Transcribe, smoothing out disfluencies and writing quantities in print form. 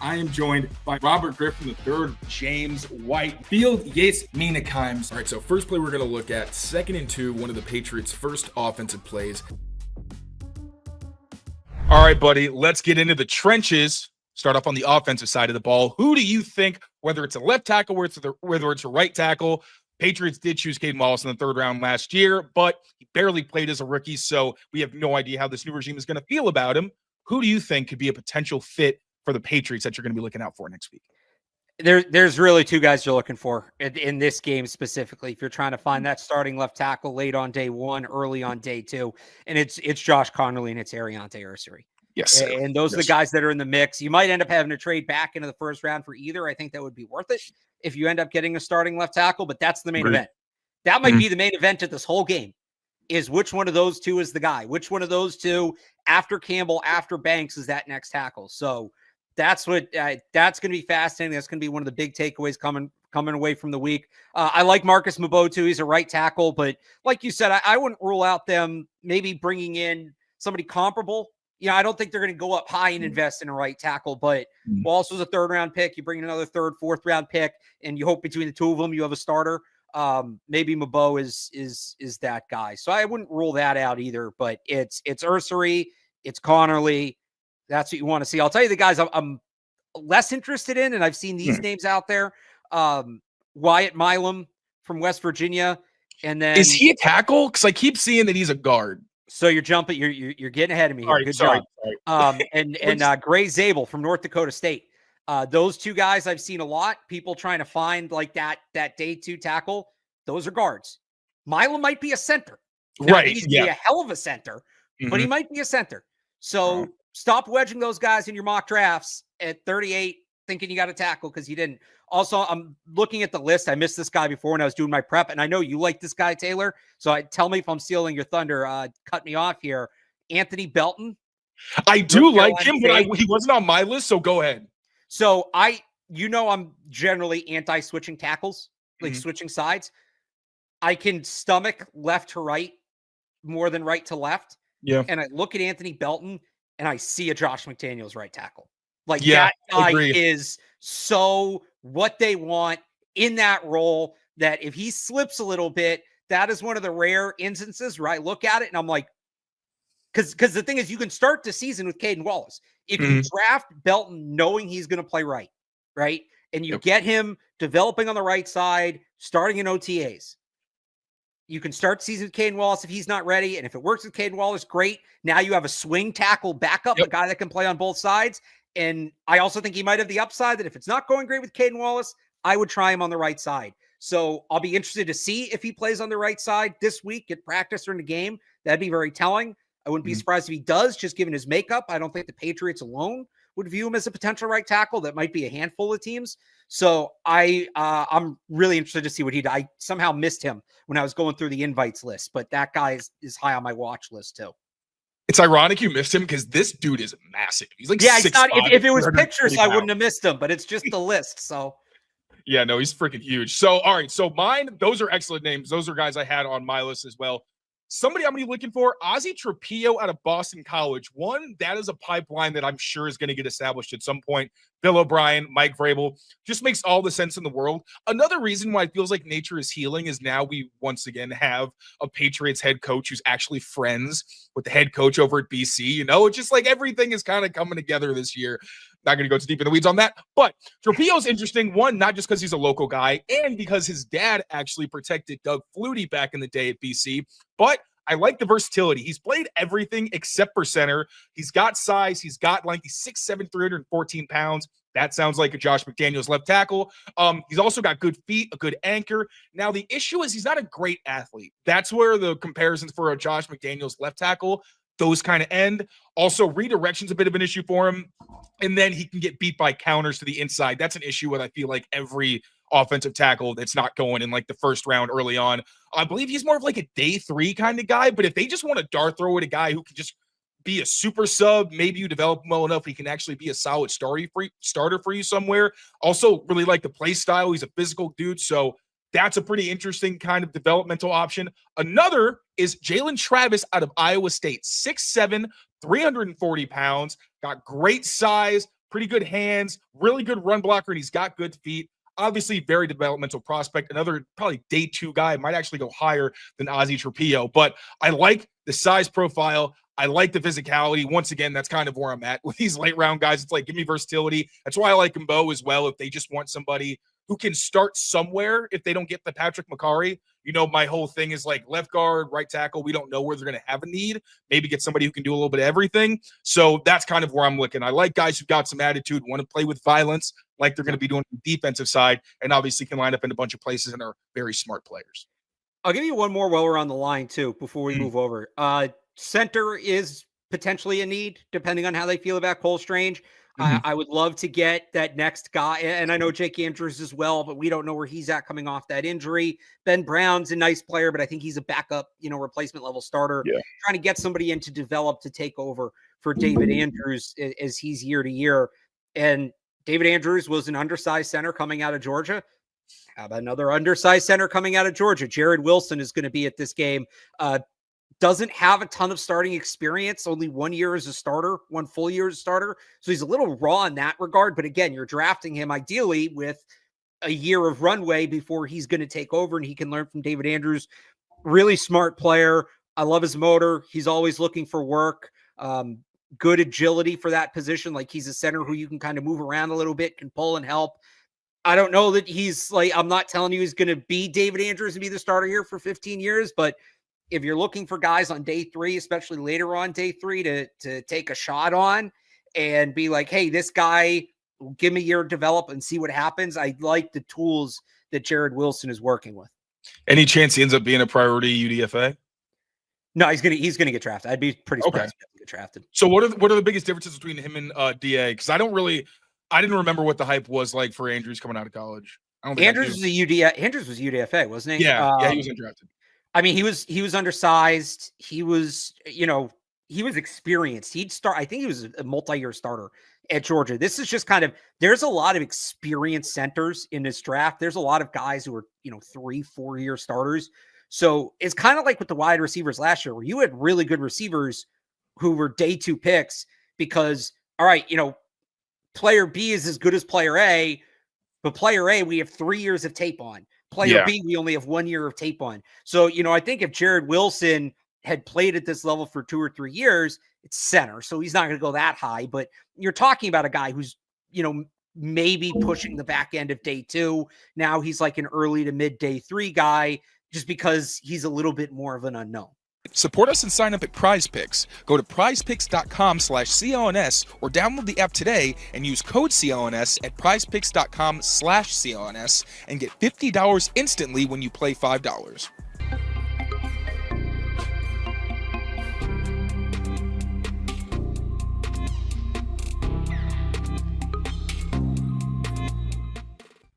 I am joined by Robert Griffin III, James White, Field Yates Meanakeims. All right, so first play we're going to look at, 2nd and 2, one of the Patriots' first offensive plays. All right, buddy, let's get into the trenches. Start off on the offensive side of the ball. Who do you think, whether it's a left tackle, whether it's a right tackle? Patriots did choose Caden Wallace in the 3rd round last year, but he barely played as a rookie, so we have no idea how this new regime is going to feel about him. Who do you think could be a potential fit for the Patriots that you're going to be looking out for next week? There's really 2 guys you're looking for in this game specifically. If you're trying to find that starting left tackle late on day 1, early on day 2, and it's Josh Conerly and it's Aireontae Ersery. Yes, sir. And those are the guys that are in the mix. You might end up having to trade back into the 1st round for either. I think that would be worth it if you end up getting a starting left tackle, but that's the main event. That might be the main event of this whole game, is which one of those 2 is the guy. Which one of those 2 after Campbell, after Banks is that next tackle. So that's what that's going to be fascinating. That's going to be one of the big takeaways coming away from the week. I like Marcus Membou too. He's a right tackle, but like you said, I wouldn't rule out them maybe bringing in somebody comparable. You know, I don't think they're going to go up high and invest in a right tackle, but Wallace was a 3rd round pick. You bring in another 3rd, 4th round pick, and you hope between the 2 of them you have a starter. Maybe Membou is that guy. So I wouldn't rule that out either, but it's Ersery, it's Conerly. That's what you want to see. I'll tell you the guys I'm less interested in, and I've seen these names out there. Wyatt Milum from West Virginia. And then is he a tackle? Because I keep seeing that he's a guard. So you're jumping, you're getting ahead of me. Right, good sorry. job. And Gray Zabel from North Dakota State. Those 2 guys I've seen a lot. People trying to find like that day 2 tackle. Those are guards. Milum might be a center. Now, right. He's be a hell of a center, but he might be a center. So stop wedging those guys in your mock drafts at 38, thinking you got a tackle because you didn't. Also, I'm looking at the list. I missed this guy before when I was doing my prep, and I know you like this guy, Taylor. So tell me if I'm stealing your thunder. Cut me off here. Anthony Belton. I do like him, but he wasn't on my list, so go ahead. So I'm generally anti-switching tackles, like switching sides. I can stomach left to right more than right to left. Yeah. And I look at Anthony Belton and I see a Josh McDaniels right tackle. Like that guy is so what they want in that role, that if he slips a little bit, that is one of the rare instances where I look at it and I'm like, because the thing is, you can start the season with Caden Wallace. If you draft Belton knowing he's going to play right, and you get him developing on the right side, starting in OTAs, you can start the season with Caden Wallace if he's not ready. And if it works with Caden Wallace, great. Now you have a swing tackle backup, a guy that can play on both sides. And I also think he might have the upside that if it's not going great with Caden Wallace, I would try him on the right side. So I'll be interested to see if he plays on the right side this week, get practice during the game. That'd be very telling. I wouldn't be surprised if he does, just given his makeup. I don't think the Patriots alone would view him as a potential right tackle. That might be a handful of teams. So I'm really interested to see what he did. I somehow missed him when I was going through the invites list, but that guy is high on my watch list too. It's ironic you missed him because this dude is massive. He's like it's not. If it was pictures, I wouldn't have missed him, but it's just the list. So yeah, no, he's freaking huge. So all right, so mine, those are excellent names. Those are guys I had on my list as well. Somebody I'm going to be looking for, Ozzy Trapilo out of Boston College. One, that is a pipeline that I'm sure is going to get established at some point. Bill O'Brien, Mike Vrabel, just makes all the sense in the world. Another reason why it feels like nature is healing is now we once again have a Patriots head coach who's actually friends with the head coach over at BC. You know, it's just like everything is kind of coming together this year. Not going to go too deep in the weeds on that, but Trapilo's interesting. One, not just because he's a local guy and because his dad actually protected Doug Flutie back in the day at BC, but I like the versatility. He's played everything except for center. He's got size. He's got length. He's 6'7", 314 pounds. That sounds like a Josh McDaniels left tackle. He's also got good feet, a good anchor. Now, the issue is he's not a great athlete. That's where the comparisons for a Josh McDaniels left tackle, those kind of end. Also, redirection's a bit of an issue for him. And then he can get beat by counters to the inside. That's an issue with, I feel like, every offensive tackle that's not going in like the first round early on. I believe he's more of like a day 3 kind of guy, but if they just want to dart throw at a guy who can just be a super sub, maybe you develop him well enough he can actually be a solid starter for you somewhere. Also really like the play style. He's a physical dude, so that's a pretty interesting kind of developmental option. Another is Jalen Travis out of Iowa State, 6'7", 340 pounds, got great size, pretty good hands, really good run blocker, and he's got good feet. Obviously, very developmental prospect. Another probably day 2 guy, might actually go higher than Ozzy Trapilo. But I like the size profile. I like the physicality. Once again, that's kind of where I'm at with these late round guys. It's like, give me versatility. That's why I like Membou as well. If they just want somebody who can start somewhere, if they don't get the Patrick McCarry, my whole thing is like left guard, right tackle. We don't know where they're going to have a need. Maybe get somebody who can do a little bit of everything. So that's kind of where I'm looking. I like guys who've got some attitude, want to play with violence, like they're going to be doing on the defensive side, and obviously can line up in a bunch of places and are very smart players. I'll give you one more while we're on the line too, before we move over. Center is potentially a need, depending on how they feel about Cole Strange. I would love to get that next guy, and I know Jake Andrews as well, but we don't know where he's at coming off that injury. Ben Brown's a nice player, but I think he's a backup, replacement level starter. Yeah. Trying to get somebody in to develop to take over for David Andrews as he's year to year. And David Andrews was an undersized center coming out of Georgia. How about another undersized center coming out of Georgia? Jared Wilson is going to be at this game. Doesn't have a ton of starting experience, only 1 year as a starter, 1 full year as a starter. So he's a little raw in that regard. But again, you're drafting him ideally with a year of runway before he's going to take over and he can learn from David Andrews. Really smart player. I love his motor. He's always looking for work. Good agility for that position. Like he's a center who you can kind of move around a little bit, can pull and help. I don't know that he's like, I'm not telling you he's going to be David Andrews and be the starter here for 15 years, but if you're looking for guys on day 3, especially later on day 3 to take a shot on and be like, hey, this guy, give me a year to develop and see what happens. I like the tools that Jared Wilson is working with. Any chance he ends up being a priority UDFA? No, he's gonna get drafted. I'd be pretty surprised if he get drafted. So what are the biggest differences between him and DA? Because I didn't remember what the hype was like for Andrews coming out of college. Andrews was UDFA, wasn't he? Yeah, he was undrafted. I mean, he was undersized. He was, he was experienced. I think he was a multi-year starter at Georgia. This is just kind of, there's a lot of experienced centers in this draft. There's a lot of guys who are, 3-4 year starters. So it's kind of like with the wide receivers last year, where you had really good receivers who were day 2 picks because, all right, player B is as good as player A, but player A, we have 3 years of tape on. Player B, we only have 1 year of tape on. So, I think if Jared Wilson had played at this level for 2 or 3 years, it's center. So he's not going to go that high, but you're talking about a guy who's, maybe pushing the back end of day 2. Now he's like an early to mid day 3 guy just because he's a little bit more of an unknown. Support us and sign up at Prize Picks. Go to prizepicks.com/CLNS or download the app today and use code CLNS at prizepicks.com/CLNS and get $50 instantly when you play $5.